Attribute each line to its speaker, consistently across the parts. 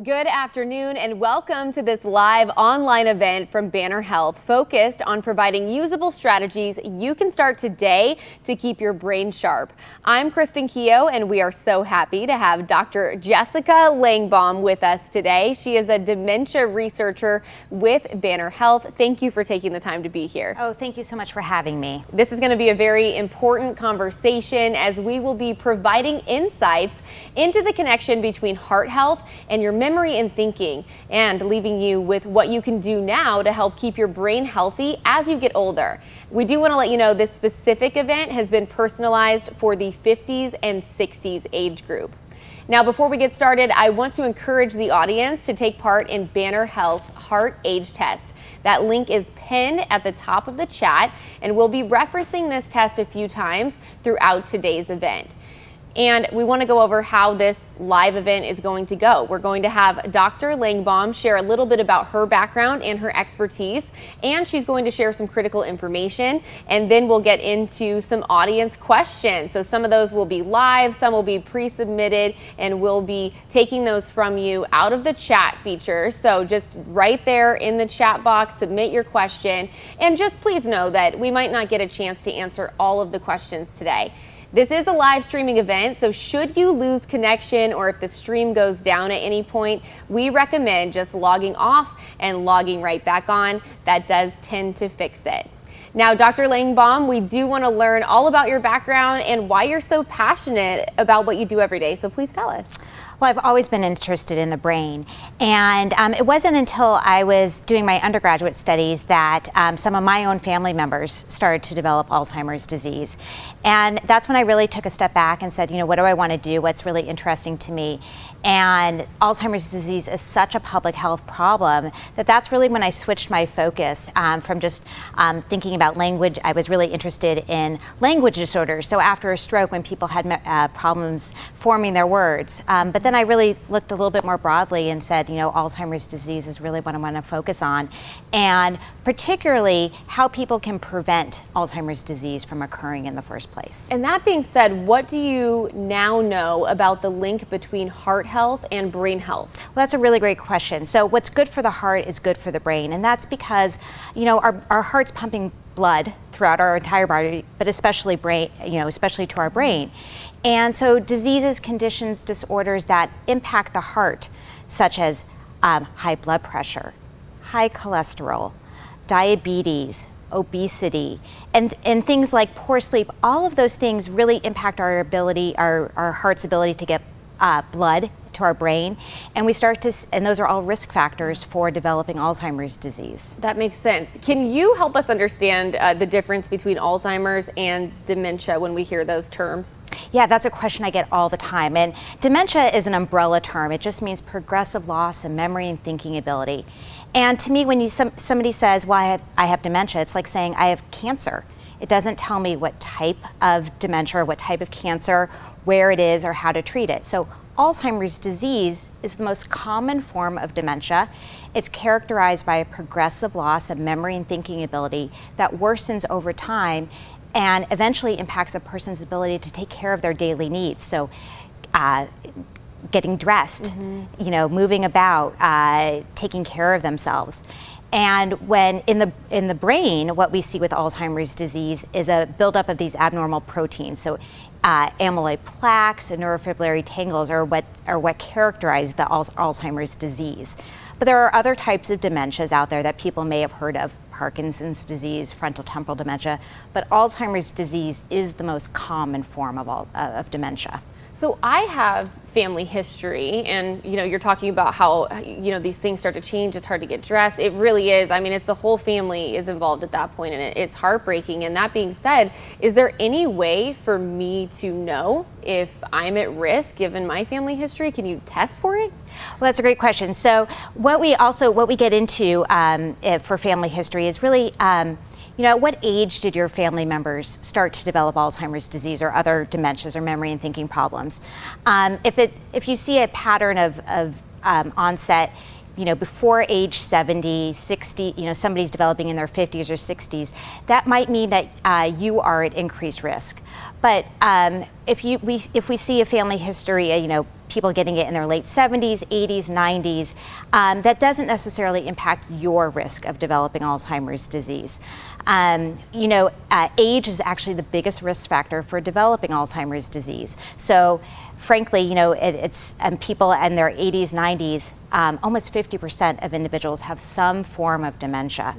Speaker 1: Good afternoon and welcome to this live online event from Banner Health focused on providing usable strategies you can start today to keep your brain sharp. I'm Kristen Keogh and we are so happy to have Dr. Jessica Langbaum with us today. She is a dementia researcher with Banner Health. Thank you for taking the time to be here.
Speaker 2: Oh, thank you so much for having me.
Speaker 1: This is going to be a very important conversation as we will be providing insights into the connection between heart health and your memory and thinking, and leaving you with what you can do now to help keep your brain healthy as you get older. We do want to let you know this specific event has been personalized for the 50s and 60s age group. Now, before we get started, I want to encourage the audience to take part in Banner Health's Heart Age Test. That link is pinned at the top of the chat, and we'll be referencing this test a few times throughout today's event. And we want to go over how this live event is going to go. We're going to have Dr. Langbaum share a little bit about her background and her expertise, and she's going to share some critical information, and then we'll get into some audience questions. So some of those will be live, some will be pre-submitted, and we'll be taking those from you out of the chat feature. So just right there in the chat box, submit your question, and just please know that we might not get a chance to answer all of the questions today. This is a live streaming event, so should you lose connection or if the stream goes down at any point, we recommend just logging off and logging right back on. That does tend to fix it. Now, Dr. Langbaum, we do want to learn all about your background and why you're so passionate about what you do every day, so please tell us.
Speaker 2: Well, I've always been interested in the brain, and it wasn't until I was doing my undergraduate studies that some of my own family members started to develop Alzheimer's disease. And that's when I really took a step back and said, you know, what do I want to do? What's really interesting to me? And Alzheimer's disease is such a public health problem that's really when I switched my focus from just thinking about language. I was really interested in language disorders. So after a stroke, when people had problems forming their words, but then I really looked a little bit more broadly and said, you know, Alzheimer's disease is really what I want to focus on, and particularly how people can prevent Alzheimer's disease from occurring in the first place.
Speaker 1: And that being said, what do you now know about the link between heart health and brain health?
Speaker 2: Well, that's a really great question. So what's good for the heart is good for the brain, and that's because, you know, our heart's pumping blood throughout our entire body, but especially to our brain. And so diseases, conditions, disorders that impact the heart, such as high blood pressure, high cholesterol, diabetes, obesity, and things like poor sleep, all of those things really impact our heart's ability to get blood to our brain, and those are all risk factors for developing Alzheimer's disease.
Speaker 1: That makes sense. Can you help us understand the difference between Alzheimer's and dementia when we hear those terms?
Speaker 2: Yeah, that's a question I get all the time. And dementia is an umbrella term. It just means progressive loss of memory and thinking ability. And to me, when somebody says, well, I have dementia, it's like saying I have cancer. It doesn't tell me what type of dementia or what type of cancer, where it is, or how to treat it. So Alzheimer's disease is the most common form of dementia. It's characterized by a progressive loss of memory and thinking ability that worsens over time and eventually impacts a person's ability to take care of their daily needs. So getting dressed, you know, moving about, taking care of themselves. And when in the brain, what we see with Alzheimer's disease is a buildup of these abnormal proteins. So amyloid plaques and neurofibrillary tangles are what characterize the Alzheimer's disease. But there are other types of dementias out there that people may have heard of: Parkinson's disease, frontotemporal dementia. But Alzheimer's disease is the most common form of dementia.
Speaker 1: So I have family history, and you know, you're talking about how, you know, these things start to change. It's hard to get dressed. It really is. I mean, it's the whole family is involved at that point, and it's heartbreaking. And that being said, is there any way for me to know if I'm at risk given my family history? Can you test for it?
Speaker 2: Well, that's a great question. So what we get into for family history is really, you know, at what age did your family members start to develop Alzheimer's disease or other dementias or memory and thinking problems? If you see a pattern of onset, you know, before age 70, 60, you know, somebody's developing in their 50s or 60s, that might mean that you are at increased risk. But if we see a family history, people getting it in their late 70s, 80s, 90s, that doesn't necessarily impact your risk of developing Alzheimer's disease. Age is actually the biggest risk factor for developing Alzheimer's disease. So frankly, it's people in their 80s, 90s, almost 50% of individuals have some form of dementia.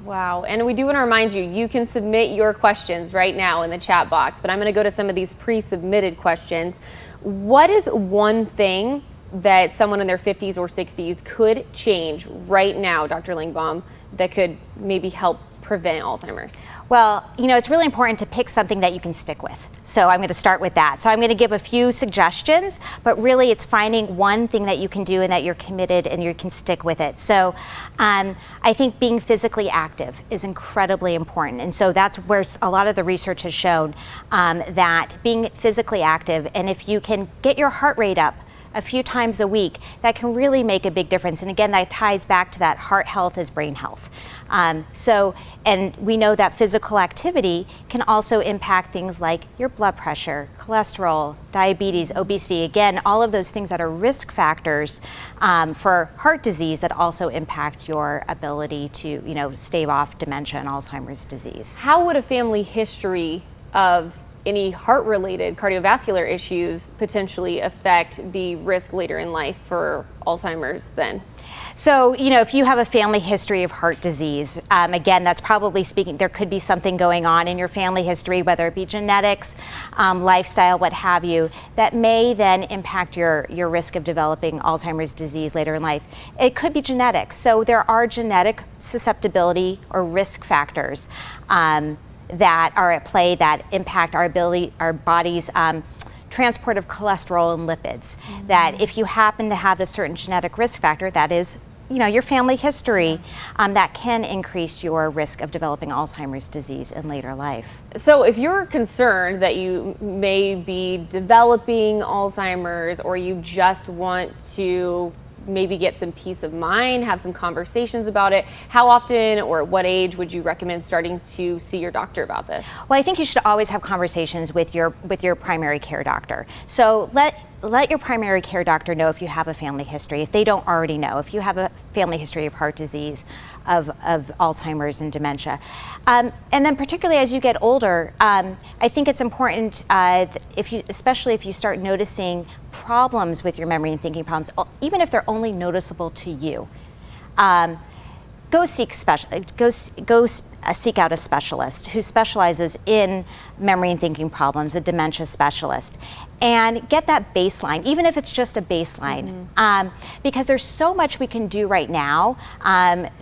Speaker 1: Wow. And we do want to remind you, you can submit your questions right now in the chat box, but I'm going to go to some of these pre-submitted questions. What is one thing that someone in their 50s or 60s could change right now, Dr. Langbaum, that could maybe help prevent Alzheimer's?
Speaker 2: Well, it's really important to pick something that you can stick with. So I'm going to start with that. So I'm going to give a few suggestions, but really it's finding one thing that you can do and that you're committed and you can stick with it. So I think being physically active is incredibly important. And so that's where a lot of the research has shown that being physically active, and if you can get your heart rate up a few times a week, that can really make a big difference. And again, that ties back to that heart health is brain health. And we know that physical activity can also impact things like your blood pressure, cholesterol, diabetes, obesity. Again, all of those things that are risk factors for heart disease that also impact your ability to, stave off dementia and Alzheimer's disease.
Speaker 1: How would a family history of any heart-related cardiovascular issues potentially affect the risk later in life for Alzheimer's then?
Speaker 2: So, if you have a family history of heart disease, again, that's probably speaking, there could be something going on in your family history, whether it be genetics, lifestyle, what have you, that may then impact your risk of developing Alzheimer's disease later in life. It could be genetics. So there are genetic susceptibility or risk factors that are at play that impact our body's transport of cholesterol and lipids. That if you happen to have a certain genetic risk factor, that is, your family history, that can increase your risk of developing Alzheimer's disease in later life.
Speaker 1: So if you're concerned that you may be developing Alzheimer's, or you just want to maybe get some peace of mind, have some conversations about it, how often or at what age would you recommend starting to see your doctor about this?
Speaker 2: Well, I think you should always have conversations with your primary care doctor. So let your primary care doctor know if you have a family history, if they don't already know, if you have a family history of heart disease, of Alzheimer's and dementia. And then particularly as you get older, I think it's important, especially if you start noticing problems with your memory and thinking problems, even if they're only noticeable to you, go seek out a specialist who specializes in memory and thinking problems, a dementia specialist, and get that baseline, even if it's just a baseline, because there's so much we can do right now.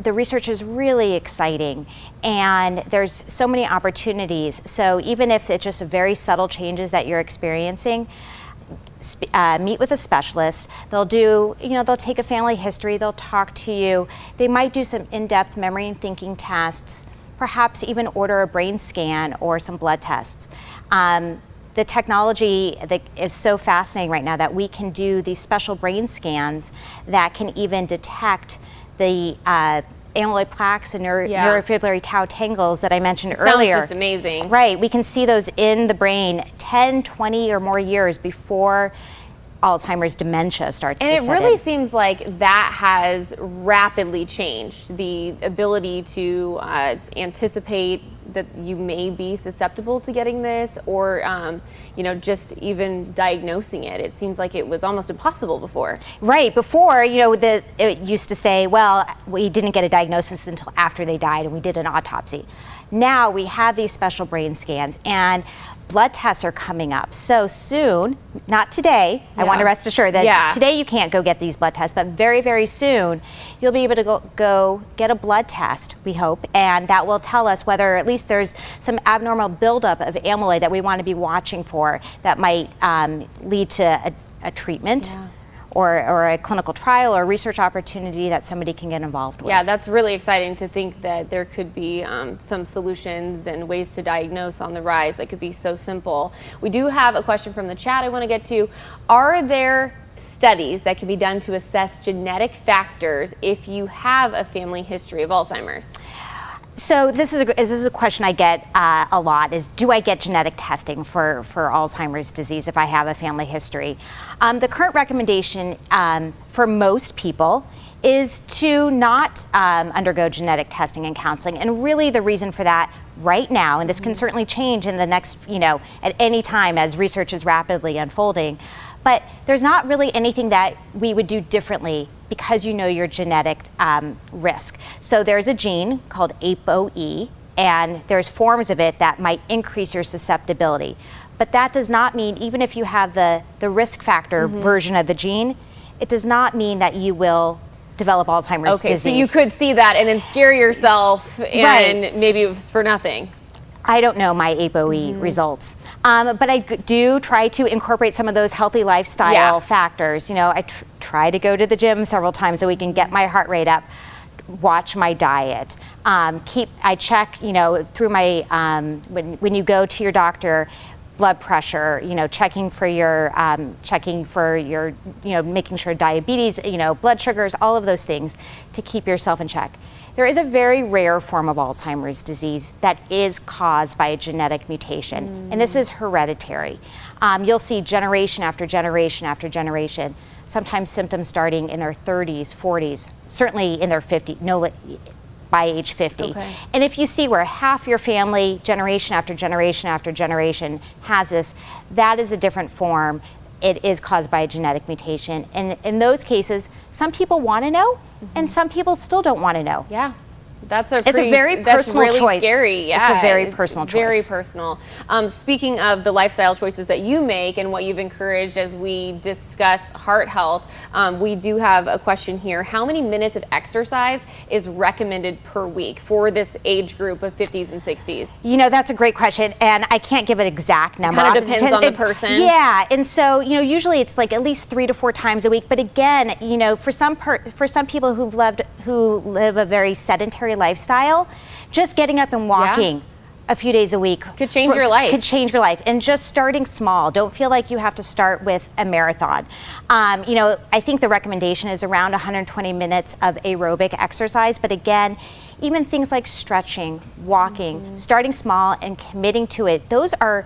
Speaker 2: The research is really exciting, and there's so many opportunities. So even if it's just very subtle changes that you're experiencing, meet with a specialist. They'll take a family history, they'll talk to you. They might do some in-depth memory and thinking tests, perhaps even order a brain scan or some blood tests. The technology that is so fascinating right now that we can do these special brain scans that can even detect the amyloid plaques and neurofibrillary tau tangles that I mentioned earlier.
Speaker 1: Sounds just amazing.
Speaker 2: Right, we can see those in the brain 10, 20 or more years before Alzheimer's dementia starts to set in.
Speaker 1: And it really seems like that has rapidly changed, the ability to anticipate that you may be susceptible to getting this, or just even diagnosing it. It seems like it was almost impossible before.
Speaker 2: Right, before, it used to say, well, we didn't get a diagnosis until after they died and we did an autopsy. Now we have these special brain scans, and blood tests are coming up so soon, not today. I want to rest assured that today you can't go get these blood tests, but very, very soon you'll be able to go get a blood test, we hope, and that will tell us whether at least there's some abnormal buildup of amyloid that we want to be watching for that might lead to a treatment. Or a clinical trial or research opportunity that somebody can get involved with.
Speaker 1: Yeah, that's really exciting to think that there could be some solutions and ways to diagnose on the rise that could be so simple. We do have a question from the chat I want to get to. Are there studies that can be done to assess genetic factors if you have a family history of Alzheimer's?
Speaker 2: So this is a question I get a lot, is do I get genetic testing for Alzheimer's disease if I have a family history? The current recommendation for most people is to not undergo genetic testing and counseling. And really the reason for that right now, and this can certainly change in the next, at any time as research is rapidly unfolding, but there's not really anything that we would do differently because you know your genetic risk. So there's a gene called ApoE, and there's forms of it that might increase your susceptibility. But that does not mean, even if you have the risk factor version of the gene, it does not mean that you will develop Alzheimer's disease.
Speaker 1: So you could see that and then scare yourself, and maybe it was for nothing.
Speaker 2: I don't know my ApoE results, but I do try to incorporate some of those healthy lifestyle factors. I try to go to the gym several times a week and get my heart rate up, watch my diet, I check, through my, when you go to your doctor, blood pressure, checking for your, making sure diabetes, blood sugars, all of those things to keep yourself in check. There is a very rare form of Alzheimer's disease that is caused by a genetic mutation, and this is hereditary. You'll see generation after generation after generation, sometimes symptoms starting in their 30s, 40s, certainly in their 50s, by age 50.
Speaker 1: Okay.
Speaker 2: And if you see where half your family, generation after generation after generation, has this, that is a different form. It is caused by a genetic mutation. And in those cases, some people want to know, and some people still don't want to know.
Speaker 1: Yeah. It's
Speaker 2: a very personal
Speaker 1: really
Speaker 2: choice.
Speaker 1: Scary. Yeah,
Speaker 2: it's a very personal choice.
Speaker 1: Very personal. Speaking of the lifestyle choices that you make and what you've encouraged as we discuss heart health, we do have a question here. How many minutes of exercise is recommended per week for this age group of 50s and 60s?
Speaker 2: That's a great question, and I can't give an exact number.
Speaker 1: It kind of depends on the person.
Speaker 2: Yeah, and so usually it's like at least 3 to 4 times a week. But again, for some people who live a very sedentary lifestyle, just getting up and walking a few days a week
Speaker 1: could change your life.
Speaker 2: Could change your life, and just starting small. Don't feel like you have to start with a marathon. I think the recommendation is around 120 minutes of aerobic exercise, but again, even things like stretching, walking, starting small and committing to it, those are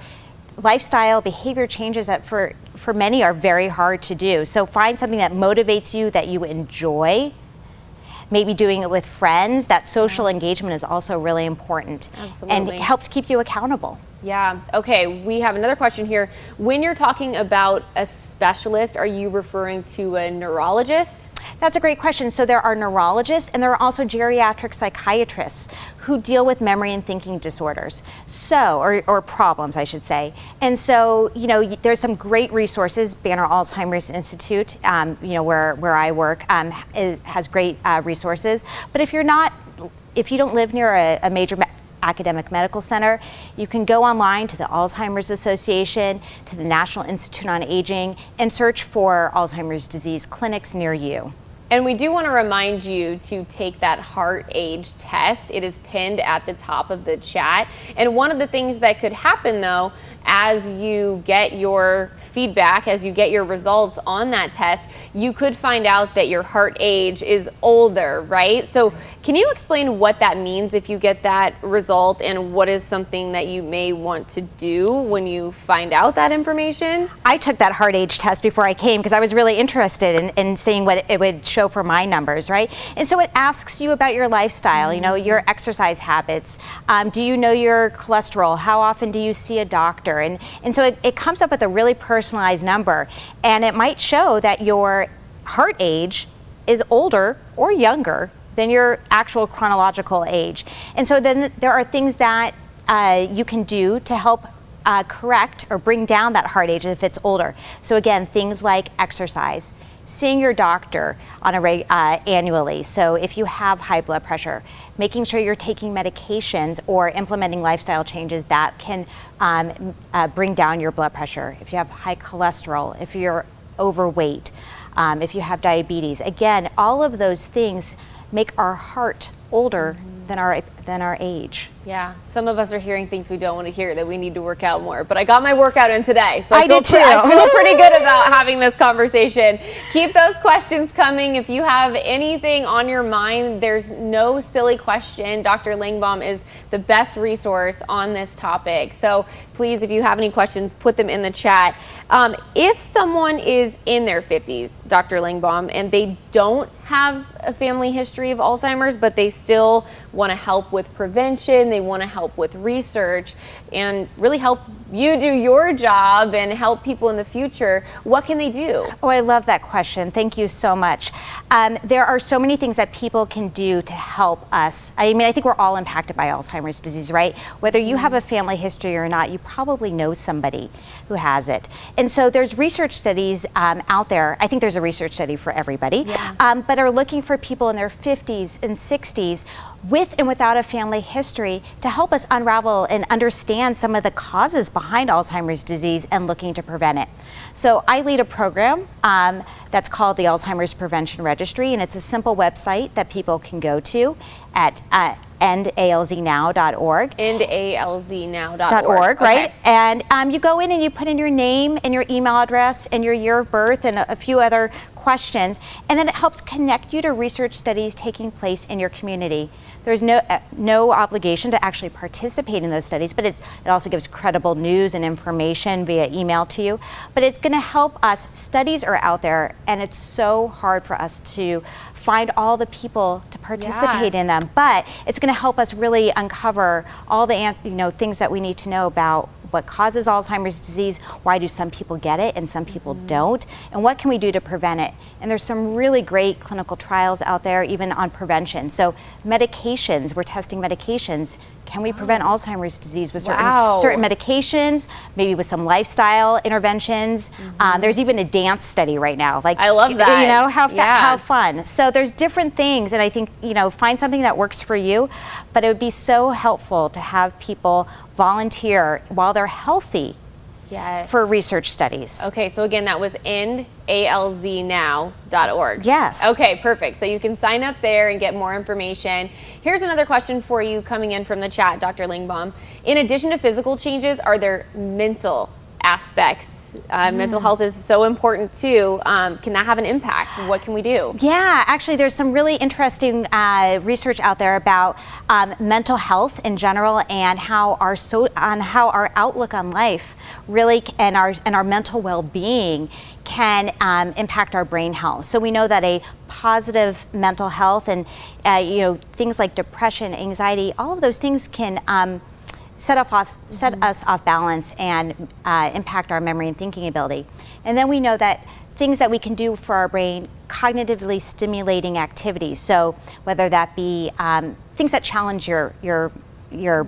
Speaker 2: lifestyle behavior changes that for many are very hard to do. So find something that motivates you, that you enjoy. Maybe doing it with friends. That social engagement is also really important.
Speaker 1: Absolutely.
Speaker 2: And it helps keep you accountable.
Speaker 1: Yeah. Okay, we have another question here. When you're talking about a specialist, are you referring to a neurologist?
Speaker 2: That's a great question. So there are neurologists, and there are also geriatric psychiatrists who deal with memory and thinking disorders, or problems, I should say. And so, there's some great resources. Banner Alzheimer's Institute, where I work, has great resources. But if you don't live near a major academic medical center, you can go online to the Alzheimer's Association, to the National Institute on Aging, and search for Alzheimer's disease clinics near you.
Speaker 1: And we do want to remind you to take that heart age test. It is pinned at the top of the chat. And one of the things that could happen, though, as you get your feedback, as you get your results on that test, you could find out that your heart age is older, right? So can you explain what that means if you get that result, and what is something that you may want to do when you find out that information?
Speaker 2: I took that heart age test before I came because I was really interested in seeing what it would show for my numbers, right? And so it asks you about your lifestyle, your exercise habits. Do you know your cholesterol? How often do you see a doctor? And so it comes up with a really personalized number, and it might show that your heart age is older or younger than your actual chronological age. And so then there are things that you can do to help correct or bring down that heart age if it's older. So again, things like exercise, seeing your doctor on annually. So if you have high blood pressure, making sure you're taking medications or implementing lifestyle changes that can bring down your blood pressure. If you have high cholesterol, if you're overweight, if you have diabetes. Again, all of those things make our heart older than than our age.
Speaker 1: Yeah, some of us are hearing things we don't want to hear, that we need to work out more. But I got my workout in today, so
Speaker 2: I did too.
Speaker 1: I feel pretty good about having this conversation. Keep those questions coming. If you have anything on your mind, there's no silly question. Dr. Langbaum is the best resource on this topic. So please, if you have any questions, put them in the chat. If someone is in their 50s, Dr. Langbaum, and they don't have a family history of Alzheimer's, but they still want to help with prevention, they want to help with research, and really help you do your job and help people in the future, what can they do?
Speaker 2: Oh, I love that question. Thank you so much. There are so many things that people can do to help us. I mean, I think we're all impacted by Alzheimer's disease, right? Whether you have a family history or not, you probably know somebody who has it. And so there's research studies out there. I think there's a research study for everybody, but are looking for people in their 50s and 60s with and without a family history to help us unravel and understand some of the causes behind Alzheimer's disease and looking to prevent it. So I lead a program that's called the Alzheimer's Prevention Registry, and it's a simple website that people can go to at endalznow.org.
Speaker 1: endalznow.org.
Speaker 2: Right? And you go in and you put in your name and your email address and your year of birth and a few other questions, and then it helps connect you to research studies taking place in your community. There's no obligation to actually participate in those studies, but it also gives credible news and information via email to you. But it's going to help us. Studies are out there, and it's so hard for us to find all the people to participate in them. But it's going to help us really uncover all the things that we need to know about what causes Alzheimer's disease, why do some people get it and some people don't, and what can we do to prevent it. And there's some really great clinical trials out there even on prevention. So medications, we're testing medications. Can we prevent Alzheimer's disease with certain medications, maybe with some lifestyle interventions? There's even a dance study right now. Like,
Speaker 1: I love that.
Speaker 2: You know, how fun. So there's different things, and I think, find something that works for you, but it would be so helpful to have people volunteer while they're healthy for research studies.
Speaker 1: Okay, so again, that was endalznow.org.
Speaker 2: Yes.
Speaker 1: Okay, perfect. So you can sign up there and get more information. Here's another question for you coming in from the chat, Dr. Langbaum. In addition to physical changes, are there mental aspects? Mental health is so important too. Can that have an impact? What can we do? Yeah,
Speaker 2: actually there's some really interesting research out there about mental health in general and how our outlook on life really and our mental well-being can impact our brain health. So we know that a positive mental health and things like depression, anxiety, all of those things can set us off balance and impact our memory and thinking ability. And then we know that things that we can do for our brain, cognitively stimulating activities. So whether that be things that challenge your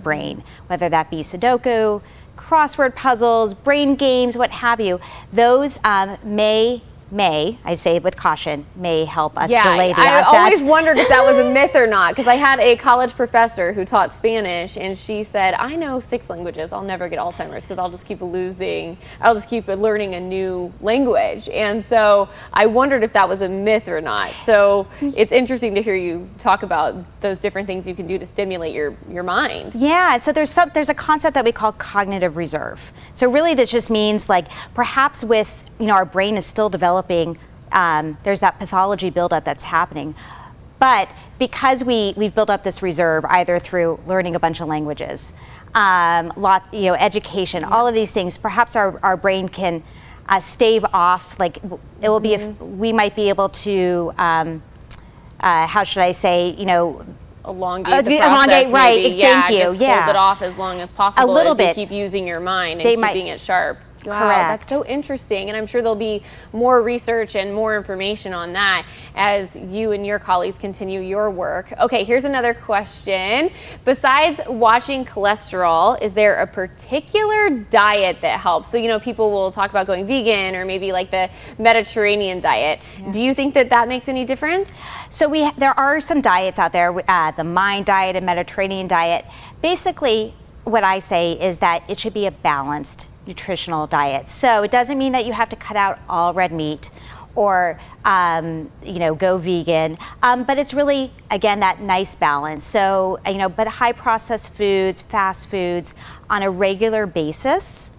Speaker 2: brain, whether that be Sudoku, crossword puzzles, brain games, what have you, those may, I say with caution, may help us delay the onset.
Speaker 1: I always wondered if that was a myth or not, because I had a college professor who taught Spanish, and she said, I know 6 languages, I'll never get Alzheimer's because I'll just keep learning a new language. And so I wondered if that was a myth or not. So it's interesting to hear you talk about those different things you can do to stimulate your mind.
Speaker 2: Yeah, so there's a concept that we call cognitive reserve. So really this just means like perhaps with, our brain is still developing, there's that pathology buildup that's happening. But because we've built up this reserve either through learning a bunch of languages, education, all of these things, perhaps our brain can stave off, like it will be, if we might be able to, how should I say,
Speaker 1: elongate the process,
Speaker 2: right,
Speaker 1: maybe.
Speaker 2: Thank you.
Speaker 1: Just hold it off as long as possible.
Speaker 2: A little bit.
Speaker 1: You keep using your mind and keeping it sharp. Wow,
Speaker 2: correct.
Speaker 1: That's so interesting, and I'm sure there'll be more research and more information on that as you and your colleagues continue your work. Okay, here's another question. Besides watching cholesterol, is there a particular diet that helps? So, people will talk about going vegan or maybe like the Mediterranean diet. Yeah. Do you think that makes any difference?
Speaker 2: So there are some diets out there, the MIND diet and Mediterranean diet. Basically, what I say is that it should be a balanced nutritional diet. So it doesn't mean that you have to cut out all red meat or go vegan. But it's really, again, that nice balance. So, but high processed foods, fast foods on a regular basis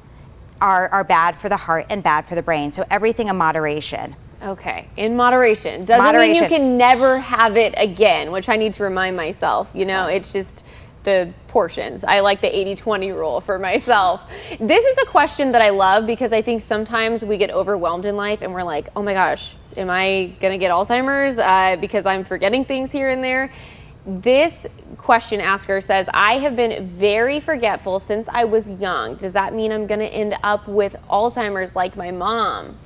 Speaker 2: are bad for the heart and bad for the brain. So everything in moderation.
Speaker 1: Okay, in moderation. Doesn't mean you can never have it again, which I need to remind myself. It's just the portions. I like the 80-20 rule for myself. This is a question that I love because I think sometimes we get overwhelmed in life and we're like, oh my gosh, am I gonna get Alzheimer's because I'm forgetting things here and there? This question asker says, I have been very forgetful since I was young. Does that mean I'm gonna end up with Alzheimer's like my mom?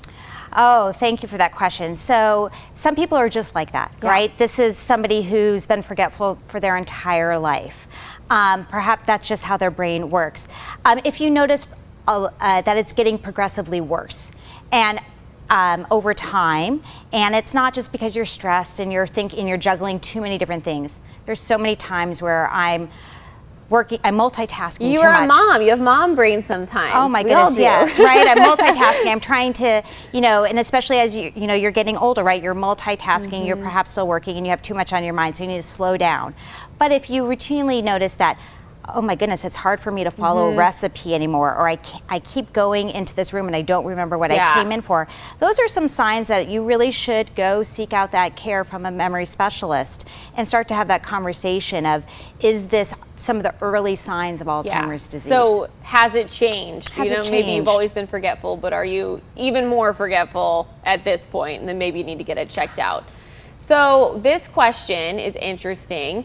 Speaker 2: Oh, thank you for that question. So some people are just like that, right? This is somebody who's been forgetful for their entire life. Perhaps that's just how their brain works. If you notice that it's getting progressively worse and over time, and it's not just because you're stressed and you're juggling too many different things. There's so many times where I'm multitasking too much.
Speaker 1: You're a mom. You have mom brain sometimes.
Speaker 2: Oh my goodness, yes, right? I'm multitasking. I'm trying to, and especially as you're getting older, right? You're multitasking. You're perhaps still working, and you have too much on your mind, so you need to slow down. But if you routinely notice that, oh my goodness, it's hard for me to follow a recipe anymore, or I keep going into this room and I don't remember what I came in for. Those are some signs that you really should go seek out that care from a memory specialist and start to have that conversation of, is this some of the early signs of Alzheimer's disease?
Speaker 1: So has it changed?
Speaker 2: Has it changed?
Speaker 1: Maybe you've always been forgetful, but are you even more forgetful at this point? And then maybe you need to get it checked out. So this question is interesting.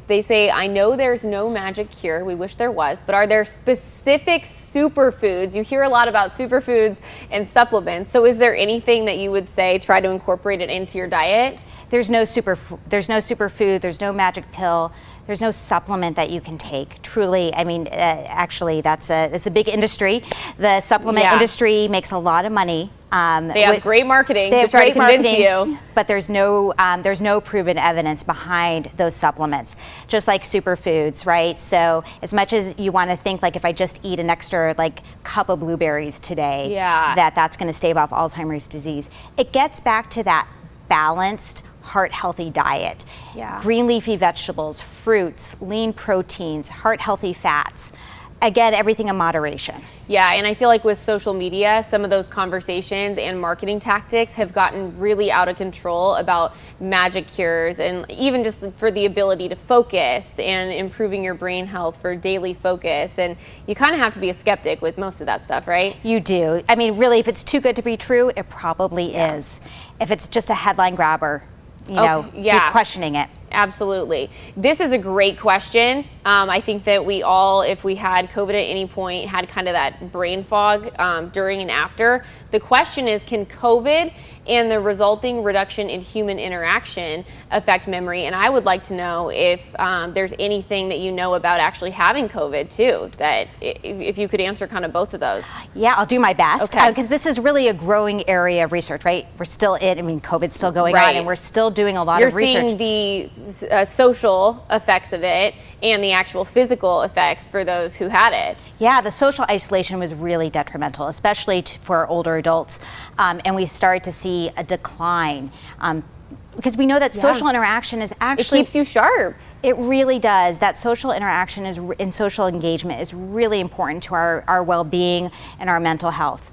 Speaker 1: They say, I know there's no magic cure, we wish there was, but are there specific superfoods? You hear a lot about superfoods and supplements, so is there anything that you would say try to incorporate it into your diet?
Speaker 2: There's no superfood, there's no magic pill, there's no supplement that you can take. Truly, I mean, actually, it's a big industry. The supplement industry makes a lot of money.
Speaker 1: They have great marketing to try to convince you.
Speaker 2: But there's no proven evidence behind those supplements, just like superfoods, right? So as much as you want to think, like, if I just eat an extra cup of blueberries today, that's going to stave off Alzheimer's disease. It gets back to that balanced, heart-healthy diet. Green leafy vegetables, fruits, lean proteins, heart-healthy fats. Again, everything in moderation.
Speaker 1: Yeah, and I feel like with social media, some of those conversations and marketing tactics have gotten really out of control about magic cures, and even just for the ability to focus and improving your brain health for daily focus. And you kind of have to be a skeptic with most of that stuff, right?
Speaker 2: You do. I mean, really, if it's too good to be true, it probably is. If it's just a headline grabber, be questioning it.
Speaker 1: Absolutely. This is a great question. I think that we all, if we had COVID at any point, had kind of that brain fog during and after. The question is, can COVID and the resulting reduction in human interaction affect memory? And I would like to know if there's anything that you know about actually having COVID too, that if you could answer kind of both of those.
Speaker 2: Yeah, I'll do my best. Because this is really a growing area of research, right? We're still COVID's still going on, and we're still doing a lot of research.
Speaker 1: You're seeing the social effects of it and the actual physical effects for those who had it.
Speaker 2: Yeah, the social isolation was really detrimental, especially for older adults. And we started to see a decline because we know that social interaction is actually...
Speaker 1: It keeps you sharp.
Speaker 2: It really does. That social interaction and social engagement is really important to our well-being and our mental health.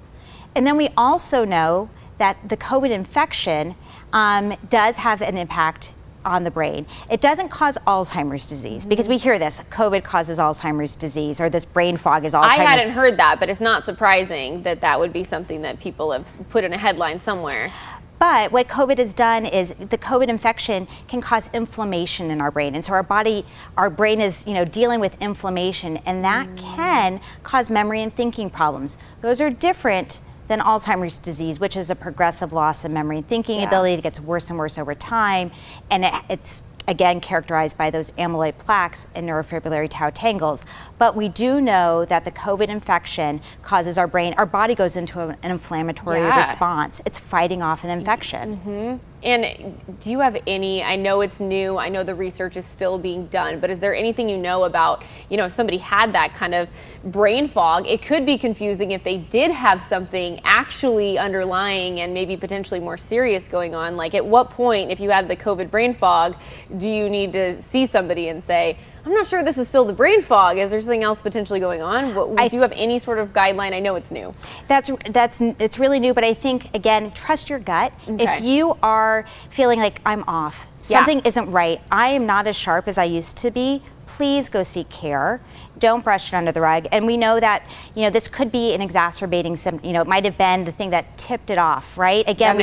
Speaker 2: And then we also know that the COVID infection does have an impact on the brain. It doesn't cause Alzheimer's disease, because we hear this, COVID causes Alzheimer's disease, or this brain fog is Alzheimer's.
Speaker 1: I hadn't heard that, but it's not surprising that that would be something that people have put in a headline somewhere.
Speaker 2: But what COVID has done is the COVID infection can cause inflammation in our brain. And so our brain is, dealing with inflammation, and that can cause memory and thinking problems. Those are different than Alzheimer's disease, which is a progressive loss of memory and thinking ability that gets worse and worse over time. And it's again characterized by those amyloid plaques and neurofibrillary tau tangles. But we do know that the COVID infection causes our body goes into an inflammatory response. It's fighting off an infection.
Speaker 1: And do you have any, I know it's new, I know the research is still being done, but is there anything you know about, if somebody had that kind of brain fog, it could be confusing if they did have something actually underlying and maybe potentially more serious going on. Like, at what point, if you had the COVID brain fog, do you need to see somebody and say, I'm not sure this is still the brain fog. Is there something else potentially going on? Do you have any sort of guideline? I know it's new.
Speaker 2: It's really new, but I think, again, trust your gut.
Speaker 1: Okay.
Speaker 2: If you are feeling like I'm off, something isn't right, I am not as sharp as I used to be, please go seek care. Don't brush it under the rug. And we know that, this could be an exacerbating symptom. It might have been the thing that tipped it off, right? Again,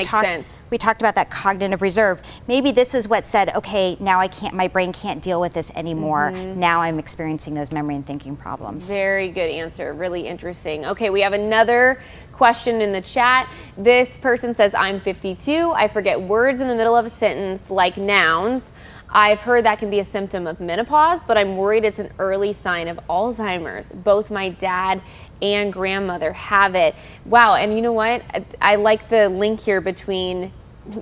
Speaker 2: we talked about that cognitive reserve. Maybe this is what said, okay, now my brain can't deal with this anymore. Now I'm experiencing those memory and thinking problems.
Speaker 1: Very good answer. Really interesting. Okay, we have another question in the chat. This person says, I'm 52. I forget words in the middle of a sentence like nouns. I've heard that can be a symptom of menopause, but I'm worried it's an early sign of Alzheimer's. Both my dad and grandmother have it. Wow, and you know what? I like the link here between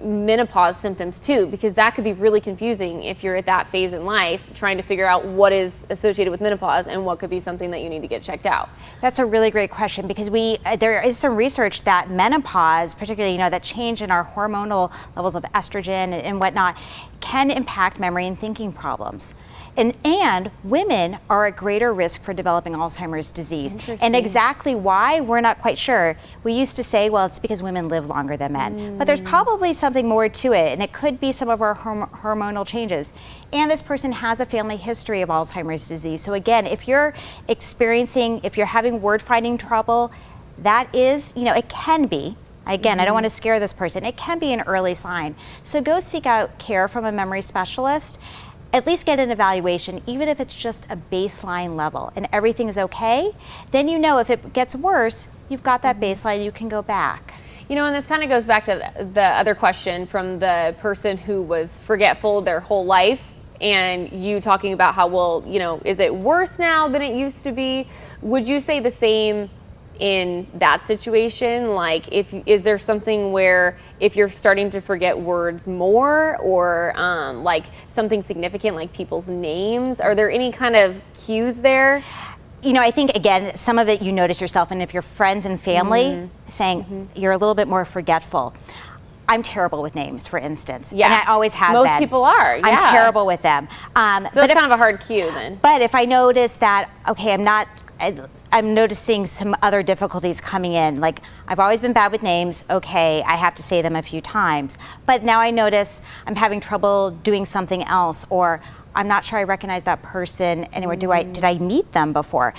Speaker 1: menopause symptoms too, because that could be really confusing if you're at that phase in life trying to figure out what is associated with menopause and what could be something that you need to get checked out.
Speaker 2: That's a really great question, because there is some research that menopause, particularly that change in our hormonal levels of estrogen and whatnot, can impact memory and thinking problems. And women are at greater risk for developing Alzheimer's disease. And exactly why, we're not quite sure. We used to say, well, it's because women live longer than men. But there's probably something more to it, and it could be some of our hormonal changes. And this person has a family history of Alzheimer's disease. So again, if you're having word finding trouble, that is, it can be. Again, I don't want to scare this person. It can be an early sign. So go seek out care from a memory specialist. At least get an evaluation, even if it's just a baseline level and everything is okay. Then if it gets worse, you've got that baseline, you can go back.
Speaker 1: And this kind of goes back to the other question from the person who was forgetful their whole life, and you talking about how, is it worse now than it used to be? Would you say the same in that situation? Like, is there something where if you're starting to forget words more, or like something significant like people's names, are there any kind of cues there?
Speaker 2: I think, again, some of it you notice yourself, and if your friends and family saying you're a little bit more forgetful. I'm terrible with names, for instance.
Speaker 1: Yeah.
Speaker 2: And I always have been.
Speaker 1: Most people are. Yeah.
Speaker 2: I'm terrible with them.
Speaker 1: So that's kind of a hard cue then.
Speaker 2: But if I notice that, okay, I'm noticing some other difficulties coming in. Like, I've always been bad with names. Okay, I have to say them a few times. But now I notice I'm having trouble doing something else, or I'm not sure I recognize that person anywhere. Did I meet them before?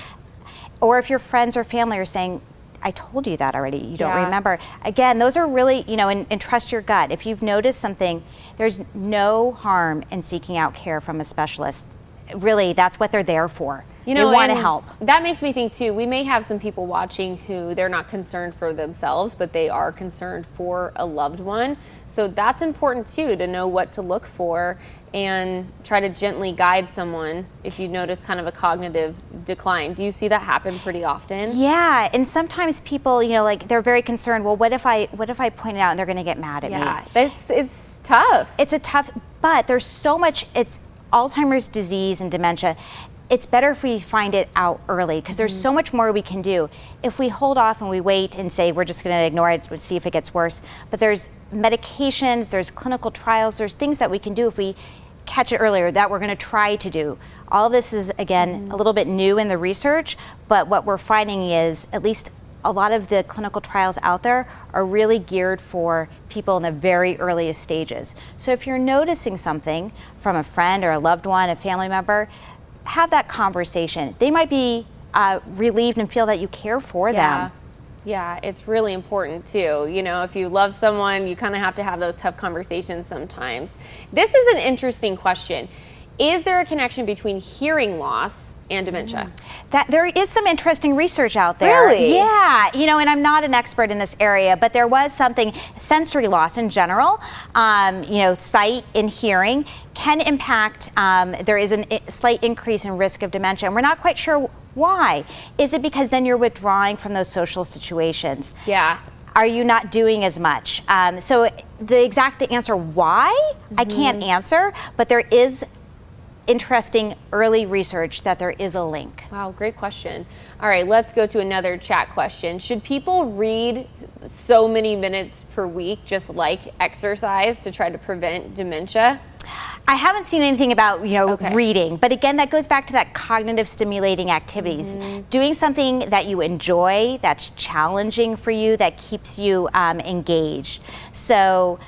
Speaker 2: Or if your friends or family are saying, I told you that already, you don't remember. Again, those are really, and trust your gut. If you've noticed something, there's no harm in seeking out care from a specialist. Really, that's what they're there for. They want to help.
Speaker 1: That makes me think too, we may have some people watching who they're not concerned for themselves, but they are concerned for a loved one. So that's important too, to know what to look for and try to gently guide someone if you notice kind of a cognitive decline. Do you see that happen pretty often?
Speaker 2: Yeah, and sometimes people, they're very concerned, well, what if I point it out and they're going to get mad at me?
Speaker 1: Yeah, it's tough.
Speaker 2: But there's so much, it's Alzheimer's disease and dementia. It's better if we find it out early, because there's so much more we can do. If we hold off and we wait and say we're just going to ignore it, see if it gets worse, but there's medications, there's clinical trials, there's things that we can do if we catch it earlier that we're going to try to do. All of this is, again, a little bit new in the research, but what we're finding is at least a lot of the clinical trials out there are really geared for people in the very earliest stages. So if you're noticing something from a friend or a loved one, a family member, have that conversation. They might be relieved and feel that you care for them.
Speaker 1: Yeah, it's really important too. If you love someone, you kind of have to have those tough conversations sometimes. This is an interesting question. Is there a connection between hearing loss and dementia?
Speaker 2: That there is some interesting research out there.
Speaker 1: Really?
Speaker 2: Yeah, and I'm not an expert in this area, but there was something, sensory loss in general, sight and hearing can impact, there is a slight increase in risk of dementia, and we're not quite sure why. Is it because then you're withdrawing from those social situations?
Speaker 1: Yeah.
Speaker 2: Are you not doing as much? So the exact answer why, I can't answer, but there is interesting early research that there is a link.
Speaker 1: Wow, great question. All right, let's go to another chat question. Should people read so many minutes per week, just like exercise, to try to prevent dementia?
Speaker 2: I haven't seen anything about, reading, but again, that goes back to that cognitive stimulating activities. Doing something that you enjoy, that's challenging for you, that keeps you engaged. So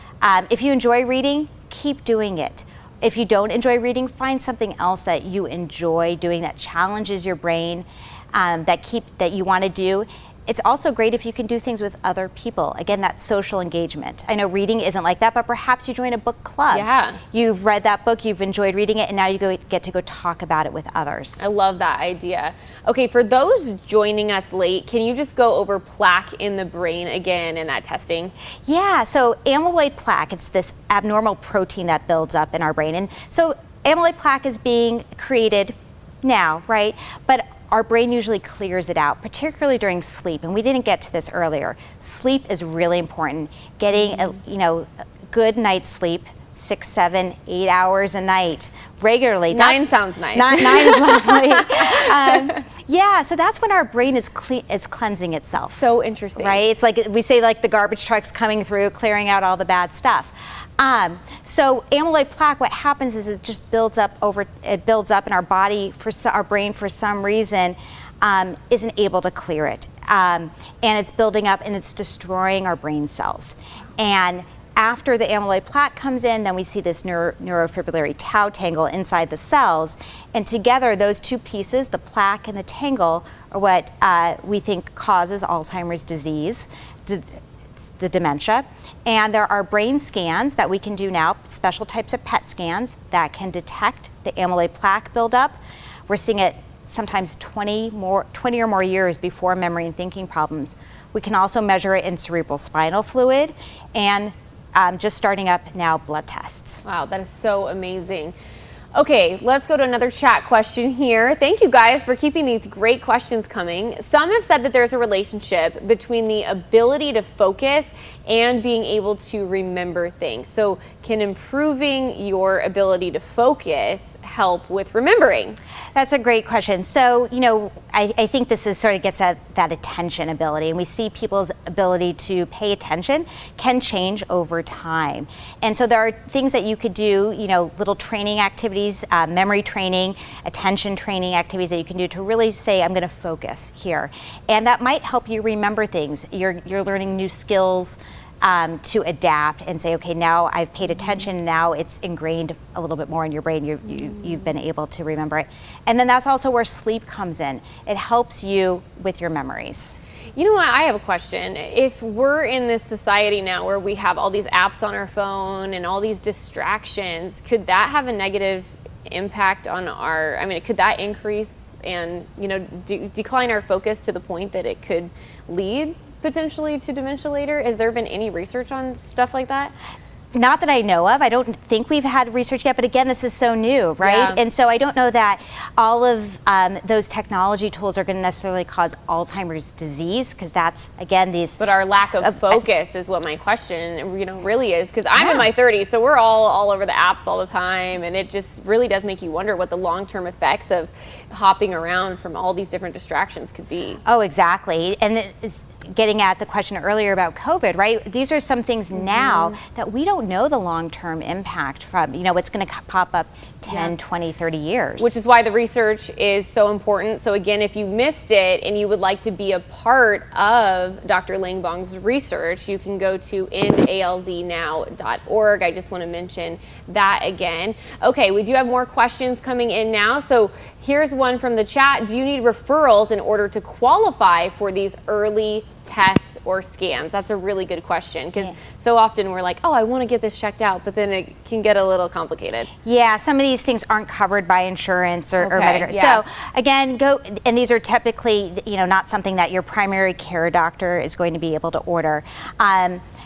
Speaker 2: if you enjoy reading, keep doing it. If you don't enjoy reading, find something else that you enjoy doing that challenges your brain, that you want to do. It's also great if you can do things with other people. Again, that social engagement. I know reading isn't like that, but perhaps you join a book club.
Speaker 1: Yeah.
Speaker 2: You've read that book, you've enjoyed reading it, and now you get to go talk about it with others.
Speaker 1: I love that idea. Okay, for those joining us late, can you just go over plaque in the brain again and that testing?
Speaker 2: Yeah, so amyloid plaque, it's this abnormal protein that builds up in our brain. And so amyloid plaque is being created now, right? But our brain usually clears it out, particularly during sleep. And we didn't get to this earlier. Sleep is really important. Getting a good night's sleep, 6, 7, 8 hours a night regularly.
Speaker 1: 9 sounds nice.
Speaker 2: 9 is lovely. Yeah, so that's when our brain is cleansing itself.
Speaker 1: So interesting.
Speaker 2: Right? It's like we say, like the garbage truck's coming through, clearing out all the bad stuff. So amyloid plaque, what happens is it just builds up in our body, our brain for some reason isn't able to clear it. And it's building up and it's destroying our brain cells. And after the amyloid plaque comes in, then we see this neurofibrillary tau tangle inside the cells. And together, those two pieces, the plaque and the tangle, are what we think causes Alzheimer's disease, the dementia. And there are brain scans that we can do now, special types of PET scans that can detect the amyloid plaque buildup. We're seeing it sometimes 20 or more years before memory and thinking problems. We can also measure it in cerebral spinal fluid and just starting up now blood tests.
Speaker 1: Wow, that is so amazing. Okay, let's go to another chat question here. Thank you guys for keeping these great questions coming. Some have said that there's a relationship between the ability to focus and being able to remember things. So can improving your ability to focus help with remembering?
Speaker 2: That's a great question. So, I think this is sort of gets at that attention ability, and we see people's ability to pay attention can change over time. And so there are things that you could do, little training activities, memory training, attention training activities that you can do to really say, I'm going to focus here. And that might help you remember things. You're learning new skills to adapt and say, okay, now I've paid attention, now it's ingrained a little bit more in your brain, you've been able to remember it. And then that's also where sleep comes in. It helps you with your memories.
Speaker 1: You know what, I have a question. If we're in this society now where we have all these apps on our phone and all these distractions, could that have a negative impact on could that increase and, decline our focus to the point that it could lead potentially to dementia later? Has there been any research on stuff like that?
Speaker 2: Not that I know of. I don't think we've had research yet, but again, this is so new, right?
Speaker 1: Yeah.
Speaker 2: And so I don't know that all of those technology tools are going to necessarily cause Alzheimer's disease, because that's, again, these...
Speaker 1: But our lack of focus is what my question, really is, because I'm in my 30s, so we're all over the apps all the time, and it just really does make you wonder what the long-term effects of hopping around from all these different distractions could be.
Speaker 2: Oh, exactly. And it's getting at the question earlier about COVID, right? These are some things now that we don't know the long-term impact from, what's going to pop up 10, 20, 30 years.
Speaker 1: Which is why the research is so important. So again, if you missed it and you would like to be a part of Dr. Langbaum's research, you can go to endalznow.org. I just want to mention that again. Okay, we do have more questions coming in now. So here's one from the chat. Do you need referrals in order to qualify for these early tests or scans? That's a really good question, because so often we're like, oh, I want to get this checked out, but then it can get a little complicated.
Speaker 2: Yeah, some of these things aren't covered by insurance or Medicare.
Speaker 1: Yeah.
Speaker 2: So again, and these are typically, not something that your primary care doctor is going to be able to order.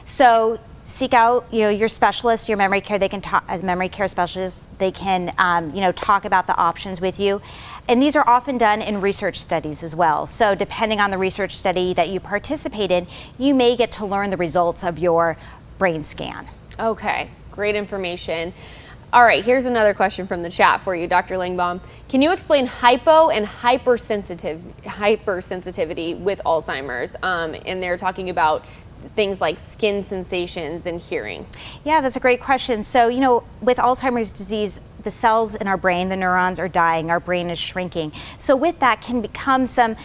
Speaker 2: So seek out, your specialist, your memory care. They can talk as memory care specialists. They can, talk about the options with you. And these are often done in research studies as well. So depending on the research study that you participate in, you may get to learn the results of your brain scan.
Speaker 1: Okay, great information. All right, here's another question from the chat for you, Dr. Langbaum. Can you explain hypo and hypersensitivity with Alzheimer's? And they're talking about things like skin sensations and hearing.
Speaker 2: Yeah, that's a great question. So, with Alzheimer's disease, the cells in our brain, the neurons are dying, our brain is shrinking. So with that can become some,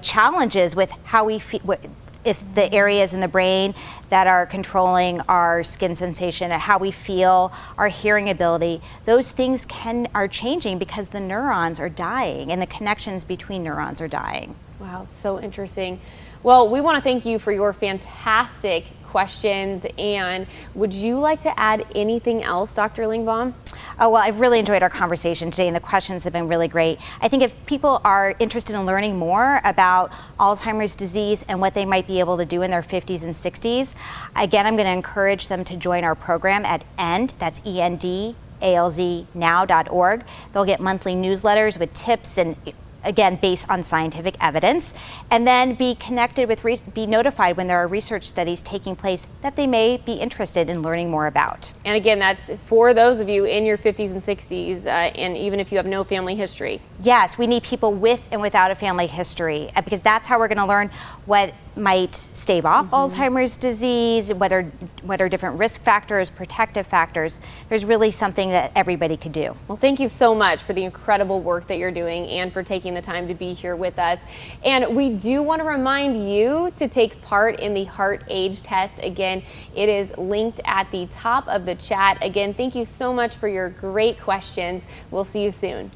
Speaker 2: challenges with how we feel, if the areas in the brain that are controlling our skin sensation, how we feel, our hearing ability, those things are changing because the neurons are dying and the connections between neurons are dying.
Speaker 1: Wow, so interesting. Well, we want to thank you for your fantastic questions. And would you like to add anything else, Dr. Langbaum?
Speaker 2: Oh, well, I've really enjoyed our conversation today, and the questions have been really great. I think if people are interested in learning more about Alzheimer's disease and what they might be able to do in their 50s and 60s, again, I'm going to encourage them to join our program at END, that's END, alznow.org. They'll get monthly newsletters with tips and again, based on scientific evidence, and then be connected with, be notified when there are research studies taking place that they may be interested in learning more about.
Speaker 1: And again, that's for those of you in your 50s and 60s, and even if you have no family history.
Speaker 2: Yes, we need people with and without a family history, because that's how we're going to learn what might stave off Alzheimer's disease, what are different risk factors, protective factors. There's really something that everybody could do.
Speaker 1: Well, thank you so much for the incredible work that you're doing and for taking the time to be here with us. And we do want to remind you to take part in the heart age test. Again, it is linked at the top of the chat. Again, thank you so much for your great questions. We'll see you soon.